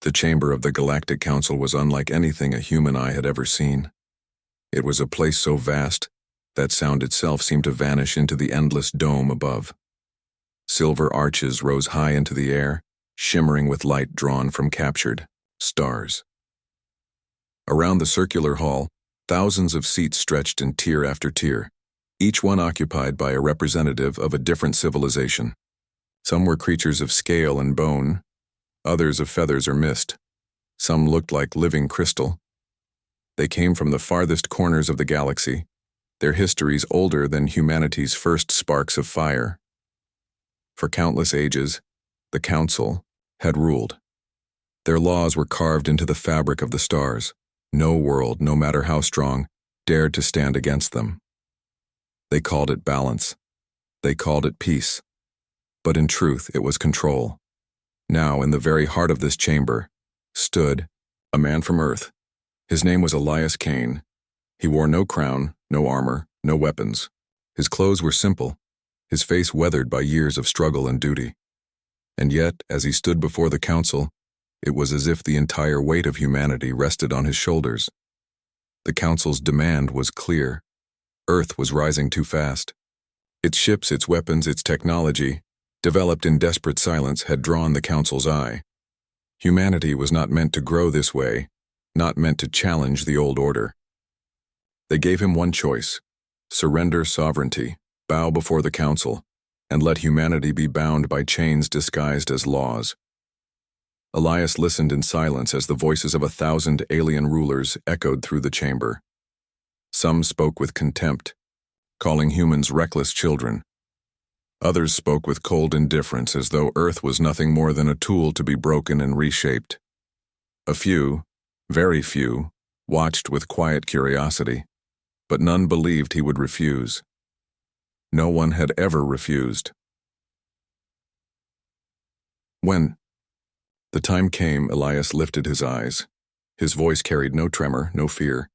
The chamber of the Galactic Council was unlike anything a human eye had ever seen. It was a place so vast that sound itself seemed to vanish into the endless dome above. Silver arches rose high into the air, shimmering with light drawn from captured stars. Around the circular hall, thousands of seats stretched in tier after tier, each one occupied by a representative of a different civilization. Some were creatures of scale and bone, others of feathers or mist. Some looked like living crystal. They came from the farthest corners of the galaxy, their histories older than humanity's first sparks of fire. For countless ages, the Council had ruled. Their laws were carved into the fabric of the stars. No world, no matter how strong, dared to stand against them. They called it balance. They called it peace. But in truth, it was control. Now, in the very heart of this chamber, stood a man from Earth. His name was Elias Kane. He wore no crown, no armor, no weapons. His clothes were simple, his face weathered by years of struggle and duty. And yet, as he stood before the Council, it was as if the entire weight of humanity rested on his shoulders. The Council's demand was clear. Earth was rising too fast. Its ships, its weapons, its technology, developed in desperate silence, had drawn the Council's eye. Humanity was not meant to grow this way, not meant to challenge the old order. They gave him one choice: surrender sovereignty, bow before the Council, and let humanity be bound by chains disguised as laws. Elias listened in silence as the voices of 1,000 alien rulers echoed through the chamber. Some spoke with contempt, calling humans reckless children. Others spoke with cold indifference, as though Earth was nothing more than a tool to be broken and reshaped. A few, very few, watched with quiet curiosity, but none believed he would refuse. No one had ever refused. When the time came, Elias lifted his eyes. His voice carried no tremor, no fear.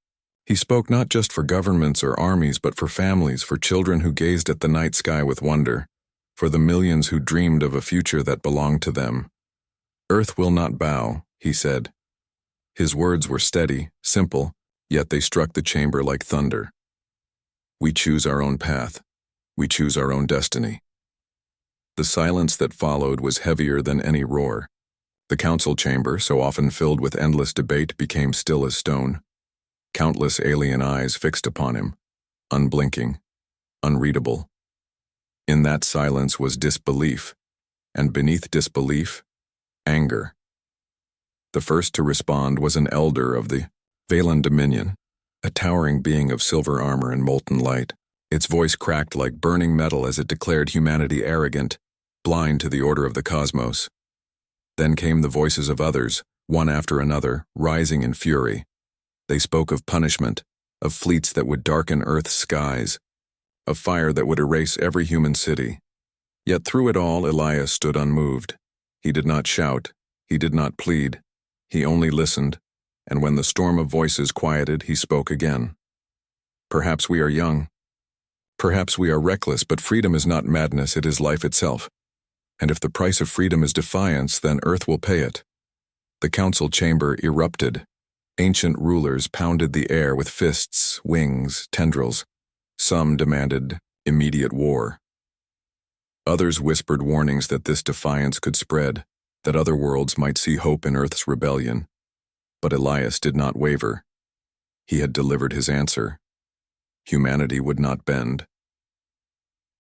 He spoke not just for governments or armies, but for families, for children who gazed at the night sky with wonder, for the millions who dreamed of a future that belonged to them. Earth will not bow, he said. His words were steady, simple, yet they struck the chamber like thunder. We choose our own path. We choose our own destiny. The silence that followed was heavier than any roar. The Council chamber, so often filled with endless debate, became still as stone. Countless alien eyes fixed upon him, unblinking, unreadable. In that silence was disbelief, and beneath disbelief, anger. The first to respond was an elder of the Valen Dominion, a towering being of silver armor and molten light. Its voice cracked like burning metal as it declared humanity arrogant, blind to the order of the cosmos. Then came the voices of others, one after another, rising in fury. They spoke of punishment, of fleets that would darken Earth's skies, of fire that would erase every human city. Yet through it all, Elias stood unmoved. He did not shout, he did not plead. He only listened, and when the storm of voices quieted, he spoke again. Perhaps we are young. Perhaps we are reckless, but freedom is not madness, it is life itself. And if the price of freedom is defiance, then Earth will pay it. The Council chamber erupted. Ancient rulers pounded the air with fists, wings, tendrils. Some demanded immediate war. Others whispered warnings that this defiance could spread, that other worlds might see hope in Earth's rebellion. But Elias did not waver. He had delivered his answer. Humanity would not bend.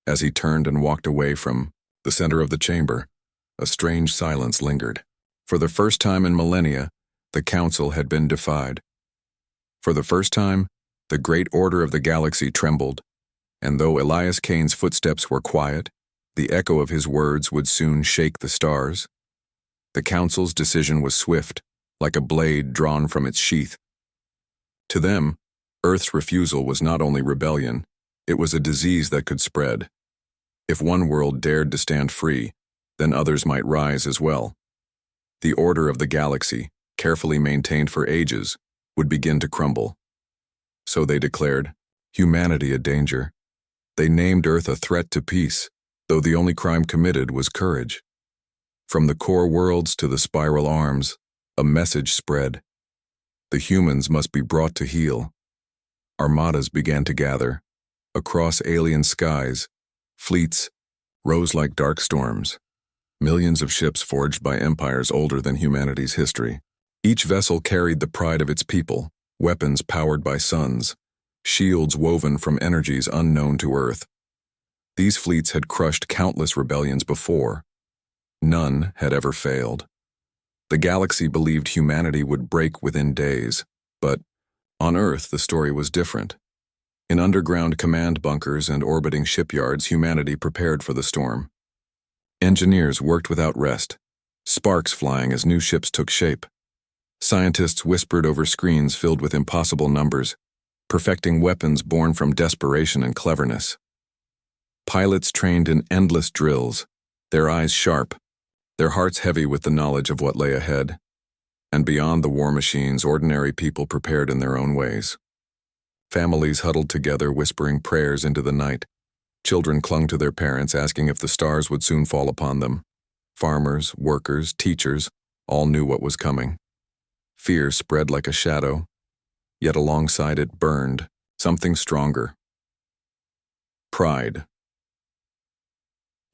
As he turned and walked away from the center of the chamber, a strange silence lingered. For the first time in millennia, the Council had been defied. For the first time, the great order of the galaxy trembled, and though Elias Kane's footsteps were quiet, the echo of his words would soon shake the stars. The Council's decision was swift, like a blade drawn from its sheath. To them, Earth's refusal was not only rebellion, it was a disease that could spread. If one world dared to stand free, then others might rise as well. The order of the galaxy, carefully maintained for ages, would begin to crumble. So they declared humanity a danger. They named Earth a threat to peace, though the only crime committed was courage. From the core worlds to the spiral arms, A message spread. The humans must be brought to heal. Armadas began to gather. Across alien skies, fleets rose like dark storms. Millions of ships forged by empires older than humanity's history. Each vessel carried the pride of its people, weapons powered by suns, shields woven from energies unknown to Earth. These fleets had crushed countless rebellions before. None had ever failed. The galaxy believed humanity would break within days, but on Earth the story was different. In underground command bunkers and orbiting shipyards, humanity prepared for the storm. Engineers worked without rest, sparks flying as new ships took shape. Scientists whispered over screens filled with impossible numbers, perfecting weapons born from desperation and cleverness. Pilots trained in endless drills, their eyes sharp, their hearts heavy with the knowledge of what lay ahead. And beyond the war machines, ordinary people prepared in their own ways. Families huddled together, whispering prayers into the night. Children clung to their parents, asking if the stars would soon fall upon them. Farmers, workers, teachers, all knew what was coming. Fear spread like a shadow, yet alongside it burned something stronger. Pride.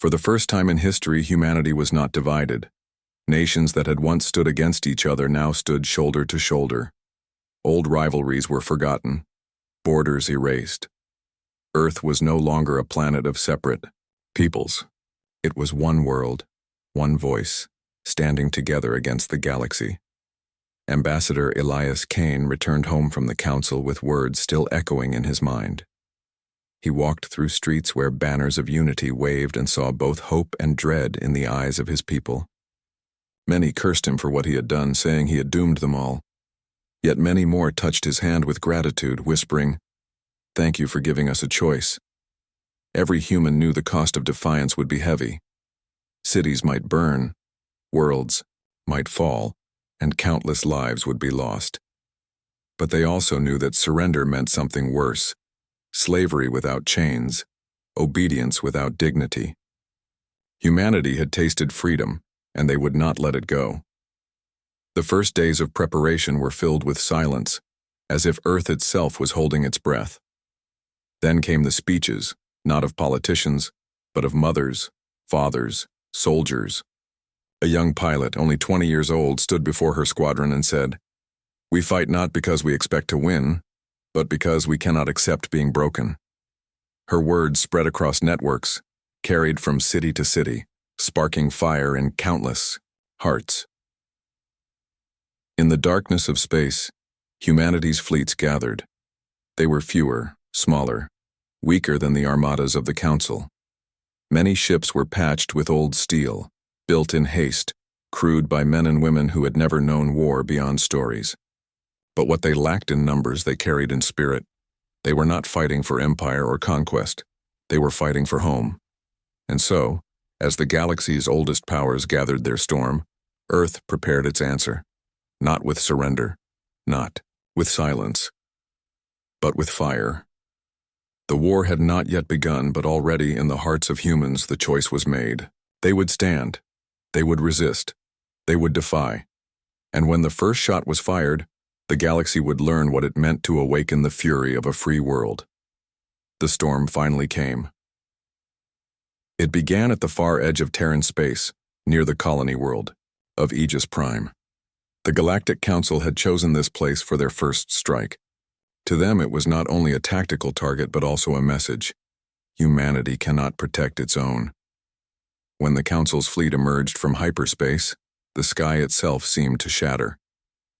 For the first time in history, humanity was not divided. Nations that had once stood against each other now stood shoulder to shoulder. Old rivalries were forgotten, borders erased. Earth was no longer a planet of separate peoples. It was one world, one voice, standing together against the galaxy. Ambassador Elias Kane returned home from the council with words still echoing in his mind. He walked through streets where banners of unity waved and saw both hope and dread in the eyes of his people. Many cursed him for what he had done, saying he had doomed them all. Yet many more touched his hand with gratitude, whispering, "Thank you for giving us a choice." Every human knew the cost of defiance would be heavy. Cities might burn, worlds might fall, and countless lives would be lost. But they also knew that surrender meant something worse: slavery without chains, obedience without dignity. Humanity had tasted freedom, and they would not let it go. The first days of preparation were filled with silence, as if Earth itself was holding its breath. Then came the speeches, not of politicians, but of mothers, fathers, soldiers. A young pilot, only 20 years old, stood before her squadron and said, "We fight not because we expect to win, but because we cannot accept being broken." Her words spread across networks, carried from city to city, sparking fire in countless hearts. In the darkness of space, humanity's fleets gathered. They were fewer, smaller, weaker than the armadas of the Council. Many ships were patched with old steel, built in haste, crewed by men and women who had never known war beyond stories. But what they lacked in numbers, they carried in spirit. They were not fighting for empire or conquest. They were fighting for home. And so, as the galaxy's oldest powers gathered their storm, Earth prepared its answer. Not with surrender, not with silence, but with fire. The war had not yet begun, but already in the hearts of humans the choice was made. They would stand, they would resist, they would defy. And when the first shot was fired, the galaxy would learn what it meant to awaken the fury of a free world. The storm finally came. It began at the far edge of Terran space, near the colony world of Aegis Prime. The Galactic Council had chosen this place for their first strike. To them it was not only a tactical target but also a message. Humanity cannot protect its own. When the Council's fleet emerged from hyperspace, the sky itself seemed to shatter.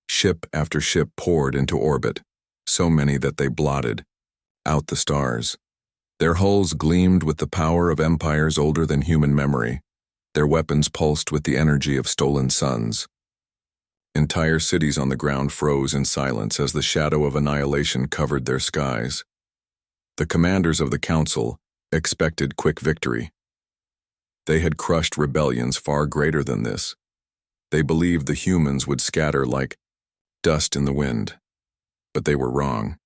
Ship after ship poured into orbit, so many that they blotted out the stars. Their hulls gleamed with the power of empires older than human memory. Their weapons pulsed with the energy of stolen suns. Entire cities on the ground froze in silence as the shadow of annihilation covered their skies. The commanders of the Council expected quick victory. They had crushed rebellions far greater than this. They believed the humans would scatter like dust in the wind. But they were wrong.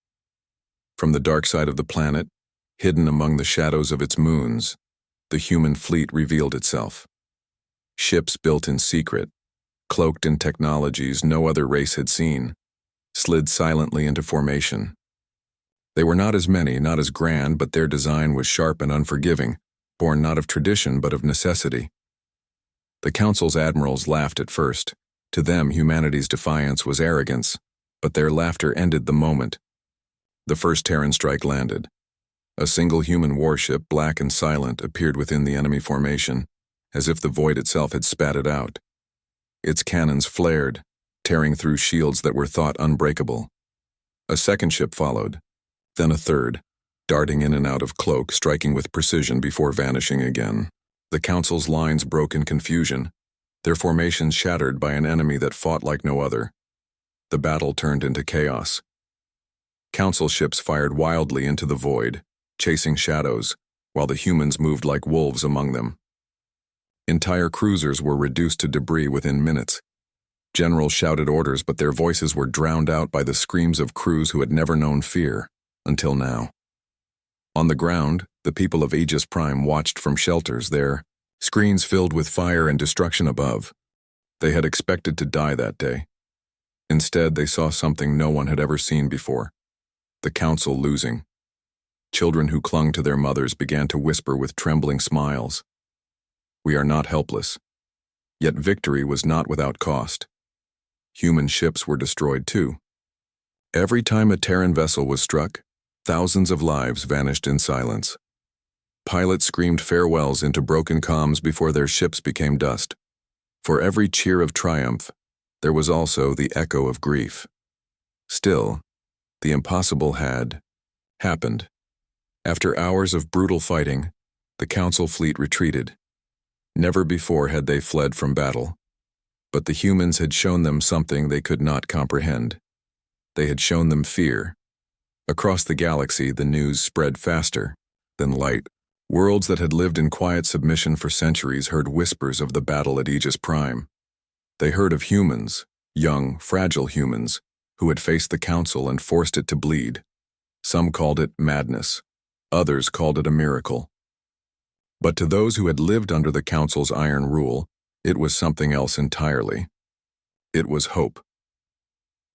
From the dark side of the planet, hidden among the shadows of its moons, the human fleet revealed itself. Ships built in secret, cloaked in technologies no other race had seen, slid silently into formation. They were not as many, not as grand, but their design was sharp and unforgiving, born not of tradition but of necessity. The Council's admirals laughed at first. To them, humanity's defiance was arrogance, but their laughter ended the moment. The first Terran strike landed. A single human warship, black and silent, appeared within the enemy formation, as if the void itself had spat it out. Its cannons flared, tearing through shields that were thought unbreakable. A second ship followed, then a third, darting in and out of cloak, striking with precision before vanishing again. The Council's lines broke in confusion, their formations shattered by an enemy that fought like no other. The battle turned into chaos. Council ships fired wildly into the void, chasing shadows, while the humans moved like wolves among them. Entire cruisers were reduced to debris within minutes. Generals shouted orders, but their voices were drowned out by the screams of crews who had never known fear, until now. On the ground, the people of Aegis Prime watched from shelters, their screens filled with fire and destruction above. They had expected to die that day. Instead, they saw something no one had ever seen before: the Council losing. Children who clung to their mothers began to whisper with trembling smiles, "We are not helpless." Yet victory was not without cost. Human ships were destroyed too. Every time a Terran vessel was struck, thousands of lives vanished in silence. Pilots screamed farewells into broken comms before their ships became dust. For every cheer of triumph, there was also the echo of grief. Still, the impossible had happened. After hours of brutal fighting, the Council fleet retreated. Never before had they fled from battle, but the humans had shown them something they could not comprehend. They had shown them fear. Across the galaxy, the news spread faster than light. Worlds that had lived in quiet submission for centuries heard whispers of the battle at Aegis Prime. They heard of humans, young, fragile humans, who had faced the Council and forced it to bleed. Some called it madness. Others called it a miracle. But to those who had lived under the Council's iron rule, it was something else entirely. It was hope.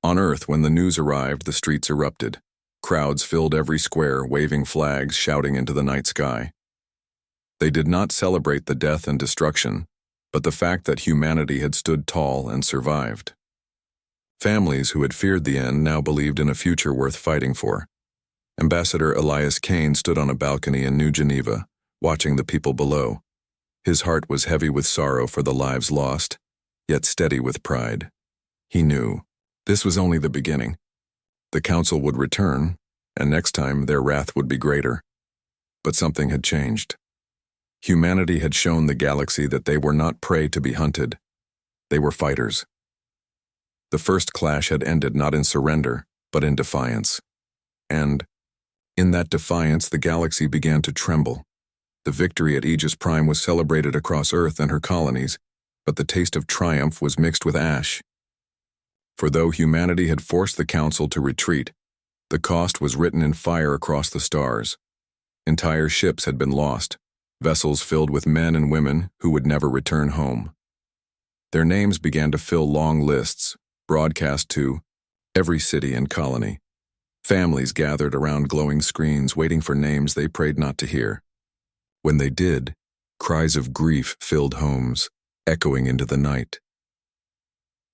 On Earth, when the news arrived, the streets erupted. Crowds filled every square, waving flags, shouting into the night sky. They did not celebrate the death and destruction, but the fact that humanity had stood tall and survived. Families who had feared the end now believed in a future worth fighting for. Ambassador Elias Kane stood on a balcony in New Geneva, watching the people below. His heart was heavy with sorrow for the lives lost, yet steady with pride. He knew this was only the beginning. The Council would return, and next time their wrath would be greater. But something had changed. Humanity had shown the galaxy that they were not prey to be hunted. They were fighters. The first clash had ended not in surrender, but in defiance. And in that defiance, the galaxy began to tremble. The victory at Aegis Prime was celebrated across Earth and her colonies, but the taste of triumph was mixed with ash. For though humanity had forced the Council to retreat, the cost was written in fire across the stars. Entire ships had been lost, vessels filled with men and women who would never return home. Their names began to fill long lists, broadcast to every city and colony. Families gathered around glowing screens, waiting for names they prayed not to hear. When they did, cries of grief filled homes, echoing into the night.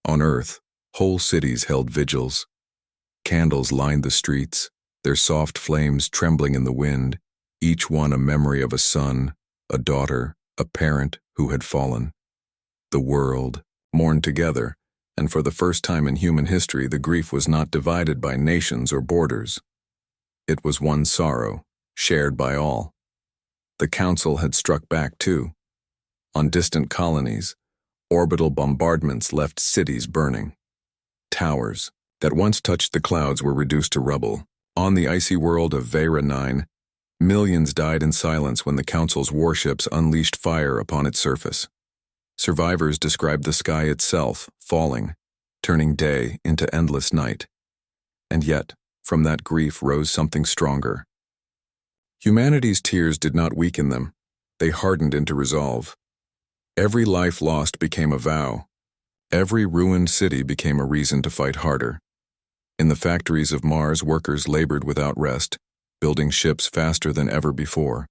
On Earth, whole cities held vigils. Candles lined the streets, their soft flames trembling in the wind, each one a memory of a son, a daughter, a parent who had fallen. The world mourned together, and for the first time in human history, the grief was not divided by nations or borders. It was one sorrow, shared by all. The Council had struck back too. On distant colonies, orbital bombardments left cities burning. Towers that once touched the clouds were reduced to rubble. On the icy world of Vera 9, millions died in silence when the Council's warships unleashed fire upon its surface. Survivors described the sky itself falling, turning day into endless night. And yet, from that grief rose something stronger. Humanity's tears did not weaken them, they hardened into resolve. Every life lost became a vow. Every ruined city became a reason to fight harder. In the factories of Mars, workers labored without rest, building ships faster than ever before.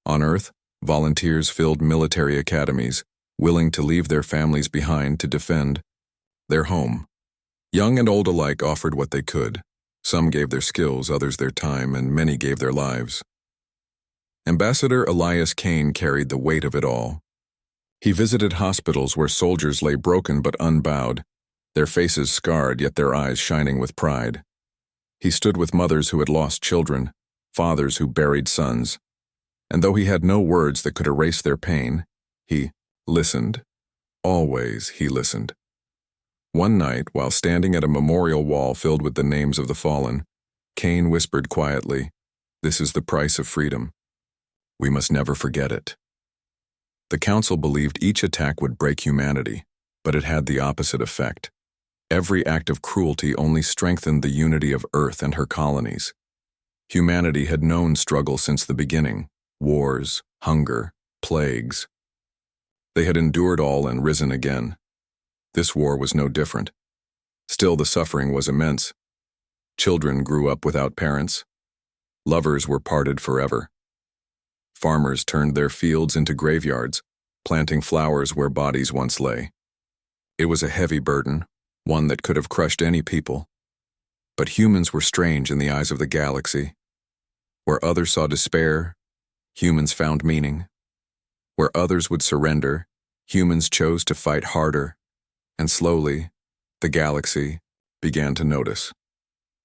On Earth, volunteers filled military academies, willing to leave their families behind to defend their home. Young and old alike offered what they could. Some gave their skills, others their time, and many gave their lives. Ambassador Elias Kane carried the weight of it all. He visited hospitals where soldiers lay broken but unbowed, their faces scarred yet their eyes shining with pride. He stood with mothers who had lost children, fathers who buried sons, and though he had no words that could erase their pain, he listened. Always he listened. One night, while standing at a memorial wall filled with the names of the fallen, Kane whispered quietly, "This is the price of freedom. We must never forget it." The council believed each attack would break humanity, but it had the opposite effect. Every act of cruelty only strengthened the unity of Earth and her colonies. Humanity had known struggle since the beginning: wars, hunger, plagues. They had endured all and risen again. This war was no different. Still, the suffering was immense. Children grew up without parents. Lovers were parted forever. Farmers turned their fields into graveyards, planting flowers where bodies once lay. It was a heavy burden, one that could have crushed any people. But humans were strange in the eyes of the galaxy. Where others saw despair, humans found meaning. Where others would surrender, humans chose to fight harder. And slowly, the galaxy began to notice.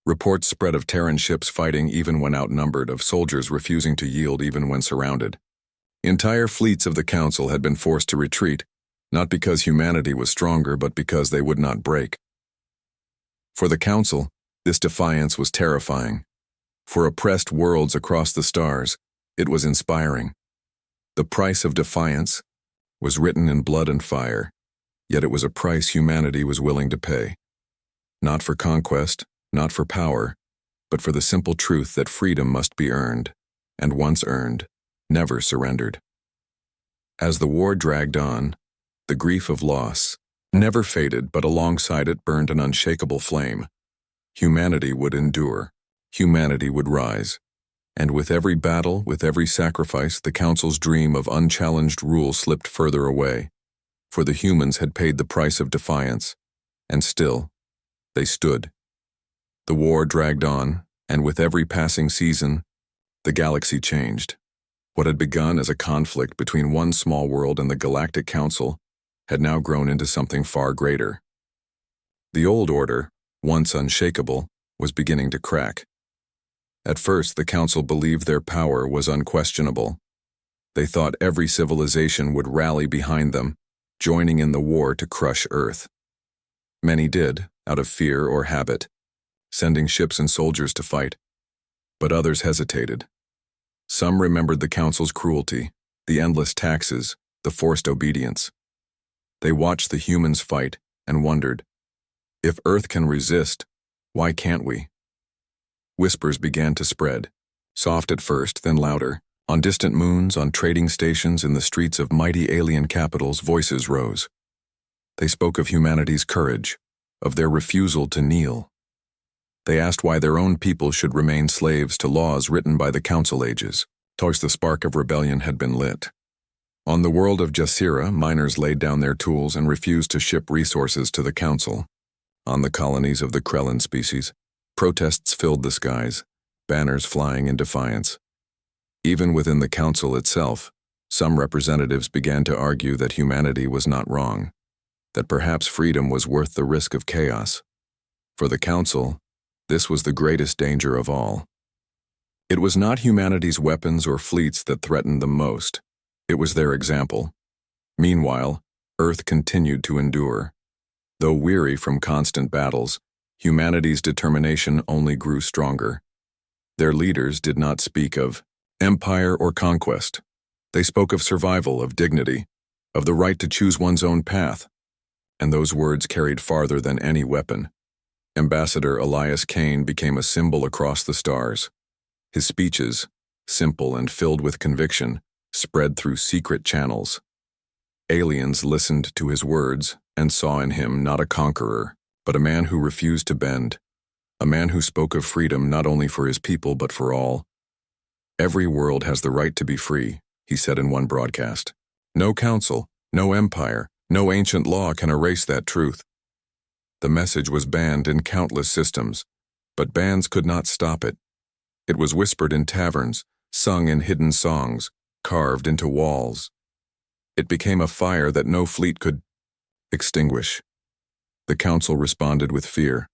Reports spread of Terran ships fighting even when outnumbered, of soldiers refusing to yield even when surrounded. Entire fleets of the Council had been forced to retreat, not because humanity was stronger, but because they would not break. For the Council, this defiance was terrifying. For oppressed worlds across the stars, it was inspiring. The price of defiance was written in blood and fire, yet it was a price humanity was willing to pay. Not for conquest, not for power, but for the simple truth that freedom must be earned, and once earned, never surrendered. As the war dragged on, the grief of loss never faded, but alongside it burned an unshakable flame. Humanity would endure, humanity would rise, and with every battle, with every sacrifice, the Council's dream of unchallenged rule slipped further away, for the humans had paid the price of defiance, and still, they stood. The war dragged on, and with every passing season, the galaxy changed. What had begun as a conflict between one small world and the Galactic Council had now grown into something far greater. The old order, once unshakable, was beginning to crack. At first, the Council believed their power was unquestionable. They thought every civilization would rally behind them, joining in the war to crush Earth. Many did, out of fear or habit, sending ships and soldiers to fight. But others hesitated. Some remembered the Council's cruelty, the endless taxes, the forced obedience. They watched the humans fight and wondered, if Earth can resist, why can't we? Whispers began to spread, soft at first, then louder. On distant moons, on trading stations, in the streets of mighty alien capitals, voices rose. They spoke of humanity's courage, of their refusal to kneel. They asked why their own people should remain slaves to laws written by the Council ages. The spark of rebellion had been lit. On the world of Jasira, miners laid down their tools and refused to ship resources to the Council. On the colonies of the Krellin species, protests filled the skies, banners flying in defiance. Even within the Council itself, some representatives began to argue that humanity was not wrong, that perhaps freedom was worth the risk of chaos. For the Council, this was the greatest danger of all. It was not humanity's weapons or fleets that threatened them most. It was their example. Meanwhile, Earth continued to endure. Though weary from constant battles, humanity's determination only grew stronger. Their leaders did not speak of empire or conquest. They spoke of survival, of dignity, of the right to choose one's own path. And those words carried farther than any weapon. Ambassador Elias Kane became a symbol across the stars. His speeches, simple and filled with conviction, spread through secret channels. Aliens listened to his words and saw in him not a conqueror, but a man who refused to bend, a man who spoke of freedom not only for his people but for all. "Every world has the right to be free," he said in one broadcast. "No council, no empire, no ancient law can erase that truth." The message was banned in countless systems, but bans could not stop it. It was whispered in taverns, sung in hidden songs, carved into walls. It became a fire that no fleet could extinguish. The council responded with fear.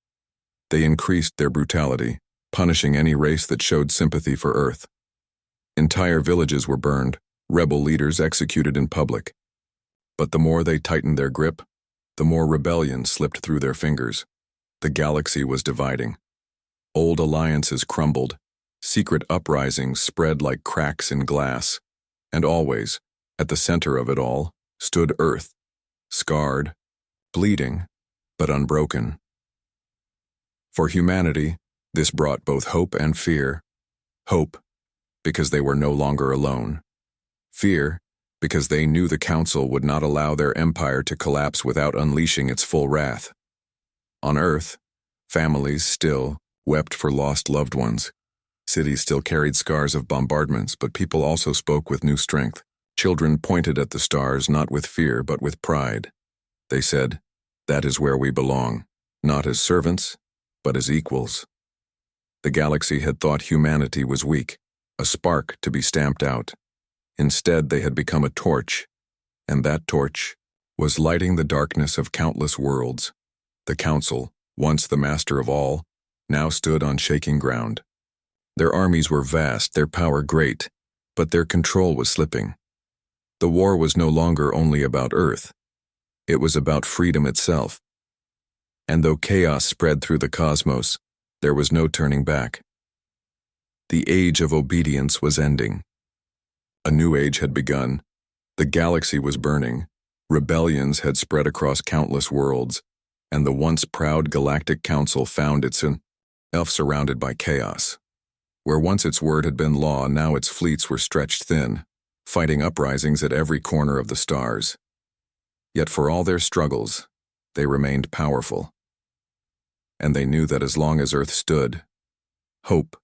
They increased their brutality, punishing any race that showed sympathy for Earth. Entire villages were burned, rebel leaders executed in public. But the more they tightened their grip, the more rebellion slipped through their fingers. The galaxy was dividing. Old alliances crumbled, secret uprisings spread like cracks in glass, and always, at the center of it all, stood Earth, scarred, bleeding, but unbroken. For humanity, this brought both hope and fear. Hope, because they were no longer alone. Fear, because they knew the Council would not allow their empire to collapse without unleashing its full wrath. On Earth, families still wept for lost loved ones. Cities still carried scars of bombardments, but people also spoke with new strength. Children pointed at the stars not with fear but with pride. They said, "That is where we belong, not as servants, but as equals." The galaxy had thought humanity was weak, a spark to be stamped out. Instead, they had become a torch, and that torch was lighting the darkness of countless worlds. The Council, once the master of all, now stood on shaking ground. Their armies were vast, their power great, but their control was slipping. The war was no longer only about Earth. It was about freedom itself. And though chaos spread through the cosmos, there was no turning back. The age of obedience was ending. A new age had begun. The galaxy was burning. Rebellions had spread across countless worlds, and the once proud Galactic Council found itself surrounded by chaos. Where once its word had been law, now its fleets were stretched thin, fighting uprisings at every corner of the stars. Yet for all their struggles, they remained powerful. And they knew that as long as Earth stood, hope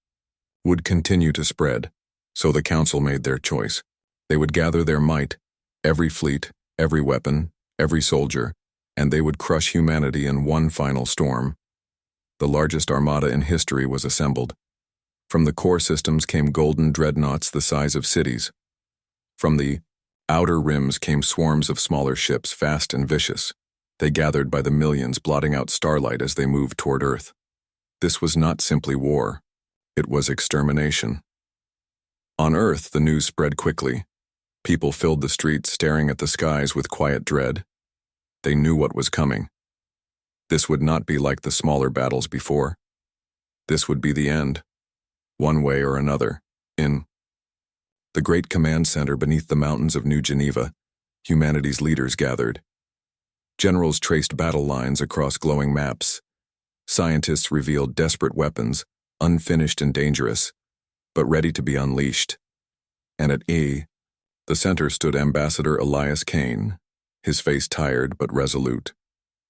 would continue to spread. So the Council made their choice. They would gather their might, every fleet, every weapon, every soldier, and they would crush humanity in one final storm. The largest armada in history was assembled. From the core systems came golden dreadnoughts the size of cities. From the outer rims came swarms of smaller ships, fast and vicious. They gathered by the millions, blotting out starlight as they moved toward Earth. This was not simply war. It was extermination. On Earth, the news spread quickly. People filled the streets, staring at the skies with quiet dread. They knew what was coming. This would not be like the smaller battles before. This would be the end, one way or another. In the great command center beneath the mountains of New Geneva, humanity's leaders gathered. Generals traced battle lines across glowing maps. Scientists revealed desperate weapons, unfinished and dangerous, but ready to be unleashed. And at the center stood Ambassador Elias Kane, his face tired but resolute.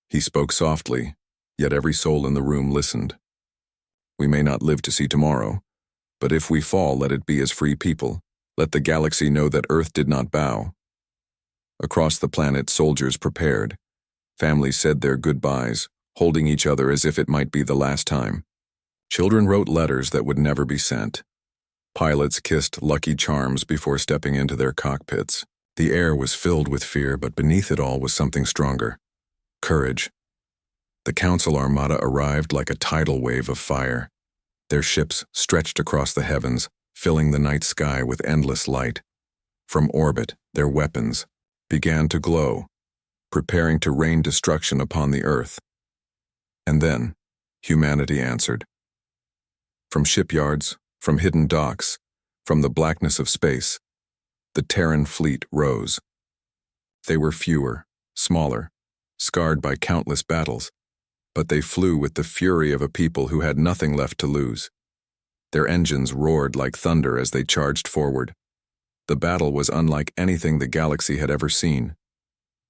He spoke softly, yet every soul in the room listened. "We may not live to see tomorrow, but if we fall, let it be as free people. Let the galaxy know that Earth did not bow." Across the planet, soldiers prepared. Families said their goodbyes, holding each other as if it might be the last time. Children wrote letters that would never be sent. Pilots kissed Lucky Charms before stepping into their cockpits. The air was filled with fear, but beneath it all was something stronger: courage. The Council Armada arrived like a tidal wave of fire. Their ships stretched across the heavens, filling the night sky with endless light. From orbit, their weapons began to glow, preparing to rain destruction upon the Earth. And then, humanity answered. From shipyards, from hidden docks, from the blackness of space, the Terran fleet rose. They were fewer, smaller, scarred by countless battles, but they flew with the fury of a people who had nothing left to lose. Their engines roared like thunder as they charged forward. The battle was unlike anything the galaxy had ever seen.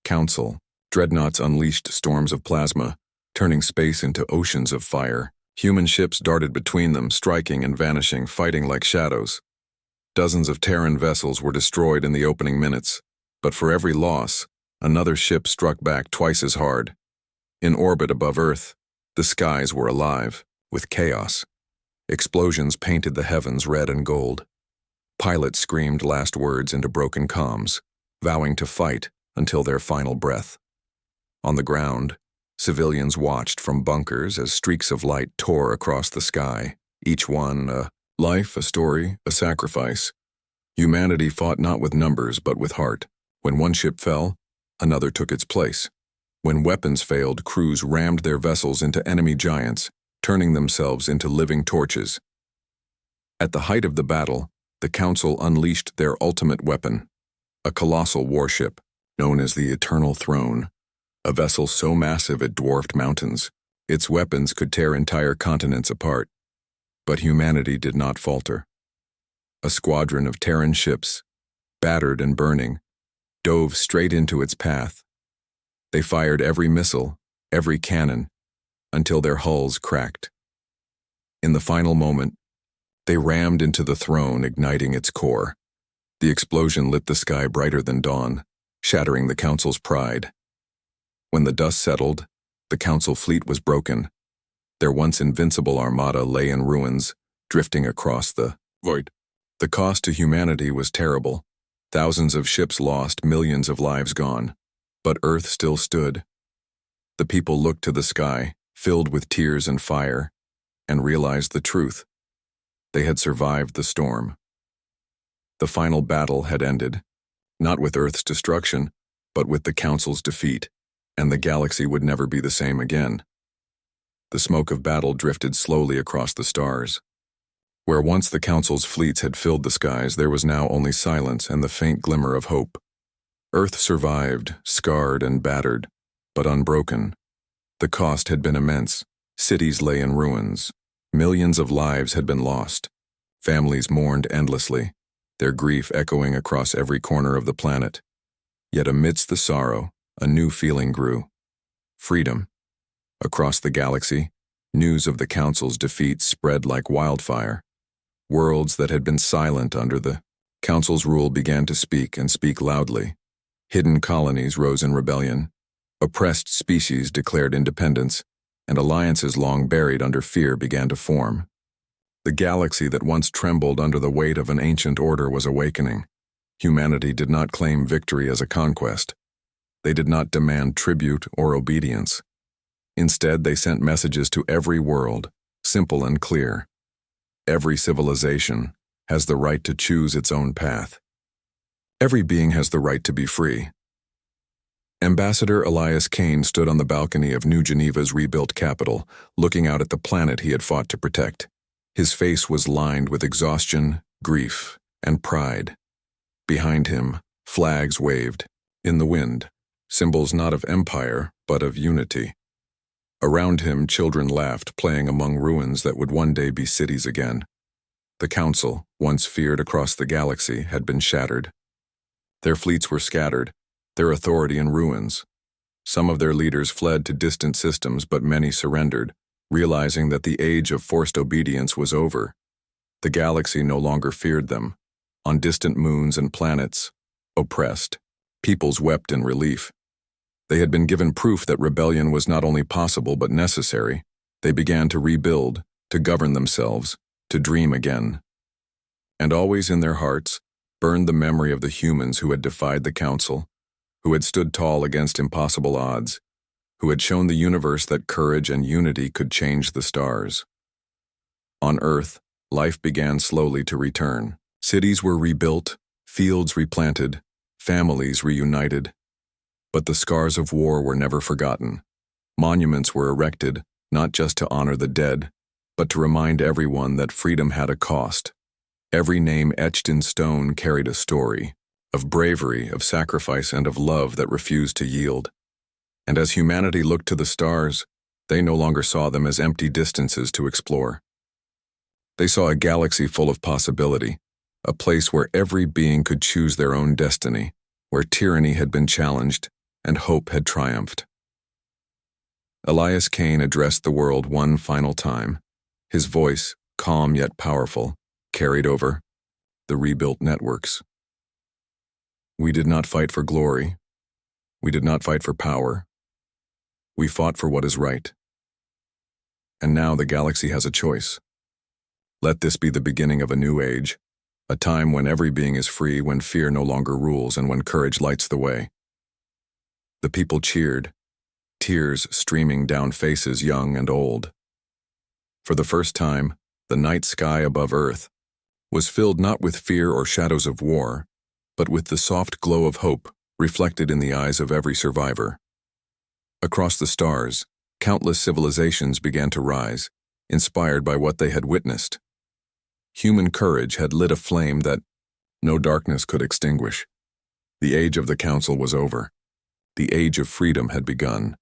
Council. Dreadnoughts unleashed storms of plasma, turning space into oceans of fire. Human ships darted between them, striking and vanishing, fighting like shadows. Dozens of Terran vessels were destroyed in the opening minutes, but for every loss, another ship struck back twice as hard. In orbit above Earth, the skies were alive with chaos. Explosions painted the heavens red and gold. Pilots screamed last words into broken comms, vowing to fight until their final breath. On the ground, civilians watched from bunkers as streaks of light tore across the sky, each one a life, a story, a sacrifice. Humanity fought not with numbers but with heart. When one ship fell, another took its place. When weapons failed, crews rammed their vessels into enemy giants, turning themselves into living torches. At the height of the battle, the Council unleashed their ultimate weapon, a colossal warship known as the Eternal Throne, a vessel so massive it dwarfed mountains. Its weapons could tear entire continents apart. But humanity did not falter. A squadron of Terran ships, battered and burning, dove straight into its path. They fired every missile, every cannon, until their hulls cracked. In the final moment, they rammed into the throne, igniting its core. The explosion lit the sky brighter than dawn, shattering the Council's pride. When the dust settled, the Council fleet was broken. Their once invincible armada lay in ruins, drifting across the void. The cost to humanity was terrible. Thousands of ships lost, millions of lives gone. But Earth still stood. The people looked to the sky, filled with tears and fire, and realized the truth. They had survived the storm. The final battle had ended, not with Earth's destruction, but with the Council's defeat, and the galaxy would never be the same again. The smoke of battle drifted slowly across the stars. Where once the Council's fleets had filled the skies, there was now only silence and the faint glimmer of hope. Earth survived, scarred and battered, but unbroken. The cost had been immense. Cities lay in ruins. Millions of lives had been lost. Families mourned endlessly, their grief echoing across every corner of the planet. Yet amidst the sorrow, a new feeling grew. Freedom. Across the galaxy, news of the Council's defeat spread like wildfire. Worlds that had been silent under the Council's rule began to speak and speak loudly. Hidden colonies rose in rebellion. Oppressed species declared independence, and alliances long buried under fear began to form. The galaxy that once trembled under the weight of an ancient order was awakening. Humanity did not claim victory as a conquest. They did not demand tribute or obedience. Instead, they sent messages to every world, simple and clear. Every civilization has the right to choose its own path. Every being has the right to be free. Ambassador Elias Kane stood on the balcony of New Geneva's rebuilt capital, looking out at the planet he had fought to protect. His face was lined with exhaustion, grief, and pride. Behind him, flags waved, in the wind, symbols not of empire, but of unity. Around him, children laughed, playing among ruins that would one day be cities again. The Council, once feared across the galaxy, had been shattered. Their fleets were scattered, their authority in ruins. Some of their leaders fled to distant systems, but many surrendered, realizing that the age of forced obedience was over. The galaxy no longer feared them. On distant moons and planets, oppressed, peoples wept in relief. They had been given proof that rebellion was not only possible but necessary. They began to rebuild, to govern themselves, to dream again. And always in their hearts burned the memory of the humans who had defied the Council, who had stood tall against impossible odds, who had shown the universe that courage and unity could change the stars. On Earth, life began slowly to return. Cities were rebuilt, fields replanted, families reunited. But the scars of war were never forgotten. Monuments were erected, not just to honor the dead, but to remind everyone that freedom had a cost. Every name etched in stone carried a story, of bravery, of sacrifice, and of love that refused to yield. And as humanity looked to the stars, they no longer saw them as empty distances to explore. They saw a galaxy full of possibility, a place where every being could choose their own destiny, where tyranny had been challenged, and hope had triumphed. Elias Kane addressed the world one final time. His voice, calm yet powerful, carried over the rebuilt networks. We did not fight for glory. We did not fight for power. We fought for what is right. And now the galaxy has a choice. Let this be the beginning of a new age, a time when every being is free, when fear no longer rules, and when courage lights the way. The people cheered, tears streaming down faces young and old. For the first time, the night sky above Earth was filled not with fear or shadows of war, but with the soft glow of hope reflected in the eyes of every survivor. Across the stars, countless civilizations began to rise, inspired by what they had witnessed. Human courage had lit a flame that no darkness could extinguish. The age of the Council was over. The age of freedom had begun.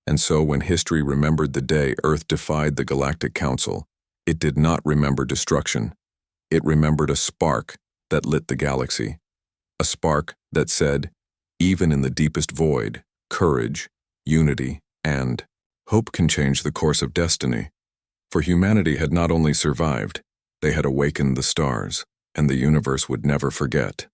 And so when history remembered the day Earth defied the Galactic Council, it did not remember destruction. It remembered a spark that lit the galaxy. A spark that said, even in the deepest void, courage, unity, and hope can change the course of destiny. For humanity had not only survived, they had awakened the stars, and the universe would never forget.